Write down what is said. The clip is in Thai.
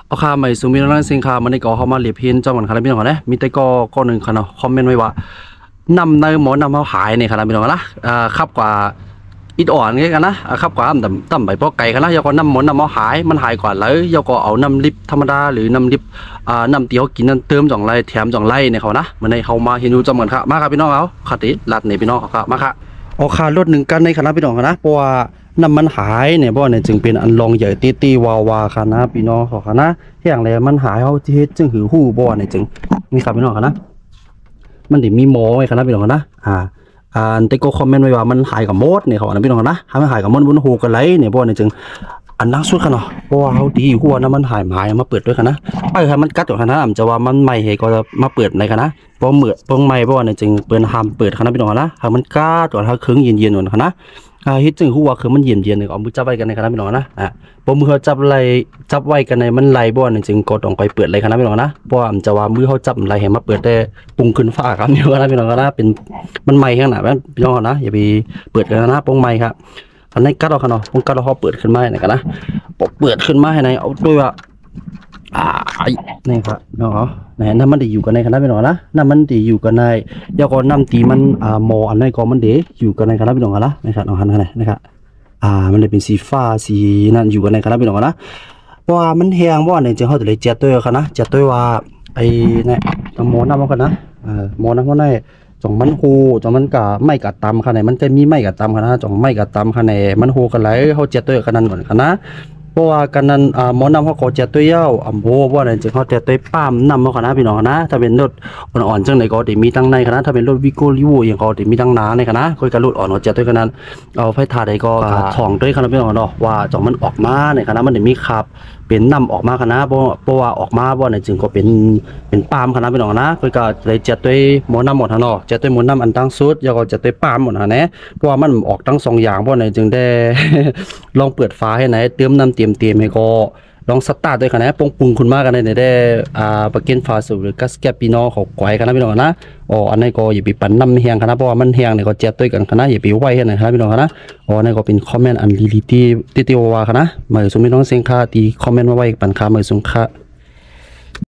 เอาค่าใหม่สูงมีน้องสินค้ามันได้ก็เข้ามาเรียบเพียนจังหวัดคาราบินก่อนนะมีแต่ก็หนึ่งค่ะเนาะคอมเมนต์ไว้ว่านำในหมอนำเขาหายในคาราบินก่อนนะครับกว่าอิดอ่อนงี้กันนะครับกว่าต่ำไปเพราะไก่กันนะยาก็นำหมอนำเขาหายมันหายกว่าเลยยาก็เอานำลิปธรรมดาหรือนำลิปนำเตี๋ยวกินนั่นเติมจ่องไรแถมจ่องไรในเขานะมันในเขามาเห็นดูจังหวัดค่ะมาครับพี่น้องเขาขัดติลัดในพี่น้องเขามาค่ะเอาค่ารถหนึ่งกันในคณะพี่น้องนะเพราะว่าน้ำมันหายเนี่ยบ่เนี่ยจึงเป็นอันลองใหญ่ตีวาค่ะนะพี่น้องเขาค่ะนะอย่างไรมันหายเขาที่จึงหือหู้บ่เนี่ยจึงมีครับพี่น้องค่ะนะมันถึงมีโม้ไว้ค่ะนะพี่น้องค่ะนะแต่ก็คอมเมนต์ไว้ว่ามันหายกับมดเนี่ยเขานะพี่น้องนะถ้ามันหายกับมดบนหูกันไรเนี่ยบ่เนี่ยจึงอันนักสุดค่ะเนาะเพราะว่าเขาดีหัวน้ำมันหายมาเปิดด้วยค่ะนะค่ะมันกัดอยู่ค่ะนะจะว่ามันใหม่เหก็มาเปิดในค่ะนะเพราะเปิงใหม่เพราะว่าเนี่ยจึงเปิดห้ามเปิดค่ะนะพี่น้องนะถ้ามันกัดตัวถ้าเครื่องเย็นๆอยู่ค่ะนะฮิตจึงหัวคือมันเย็นเนี่ยเอามือจับไว้กันในคณะพี่น้องนะพอมือเขาจับไว้กันในมันไหลบ่เนี่ยจึงกดออกไปเปิดเลยคณะพี่น้องนะเพราะว่าจะว่ามือเขาจับไหลเห็นมาเปิดแต่ปุงขึ้นฟ้าครับนี่คณะพี่น้องนะเป็นมันใหม่ขนาดนั้นพี่น้องนะอย่าไปเปิดกันนะปงใหม่ครับอันนี้กัดออกกันเนาะปงกัดเขาเปิดขึ้นมาในกันนะเปิดขึ้นมาในเอาด้วยว่านี่ครับเนาะน้ำมันดีอยู่กันในคณะพี่น้องนะน้ำมันดีอยู่กันในยาก่อนน้ำตีมันหมออันไหนก็มันดีอยู่กันในคณะพี่น้องนะนะครับเอาหันกันเลยนะครับมันเลยเป็นสีฟ้าสีนั่นอยู่กันในคณะพี่น้องนะเพราะว่ามันแห้งว่าเนี่ยจะเขาจะเลยเจ็ดตัวกันนะเจ็ดตัวว่าไอ้เนี่ยหมอน้ำมันกันนะหมอน้ำมันในจ่องมันหูจ่องมันกะไม่กะตำขนาดมันจะมีไม่กะตำขนาดจ่องไม่กะตำขนาดมันหูกันไหลเขาเจ็ดตัวกันนั่นก่อนกันนะเพราะว่ากันนั้นหมอนำเขาก็จะตัวเย้าโบว่าเนี่ยจึงเขาจะตัวป้ามนำมาขนาดพี่น้องนะถ้าเป็นรถอ่อนๆจังไหนก็จะมีตั้งในขนาดถ้าเป็นรถวิโก้ลิโวอย่างก็จะมีตั้งหนาในขนาดก็การรถอ่อนเขาจะตัวกันนั้นเอาไฟถ่านใดก็ถ่องด้วยขนาดพี่น้องเนาะว่าจ่องมันออกมาในขนาดมันจะมีขับเป็นนำออกมาขนาดเพราะว่าออกมาว่าเนี่ยจึงก็เป็นปาล์มขนาดพี่น้องนะก็เลยจะตัวหมอนำหมดทั้งนอกจะตัวหมอนำอันตั้งสุดแล้วก็จะตัวปาล์มหมดนะเนี่ยเพราะว่ามันออกทั้งสองอย่างเพราะเนี่ยจึงได้ลองเปิดฟ้าให้ไหนเติมน้ำเตรียมให้ก็ลองสตาร์ทด้วยกันนะปงปรุงคุณมากกันในได้ประกันฟ้าสูบหรือกัสแกปปีนอของไกวกันนะพี่น้องนะอันนี้ก็อย่าไปปั่นน้ำแห้งกันนะเพราะว่ามันแห้งเนี่ยก็เจ็บด้วยกันนะอย่าไปไว้ให้นะครับพี่น้องนะอันนี้ก็เป็นคอมเมนต์อันลิลิตี้ว่ากันนะเมื่อสมมติน้องเซงค่าตีคอมเมนต์มาไว้ปั่นค่าเมื่อสมค่า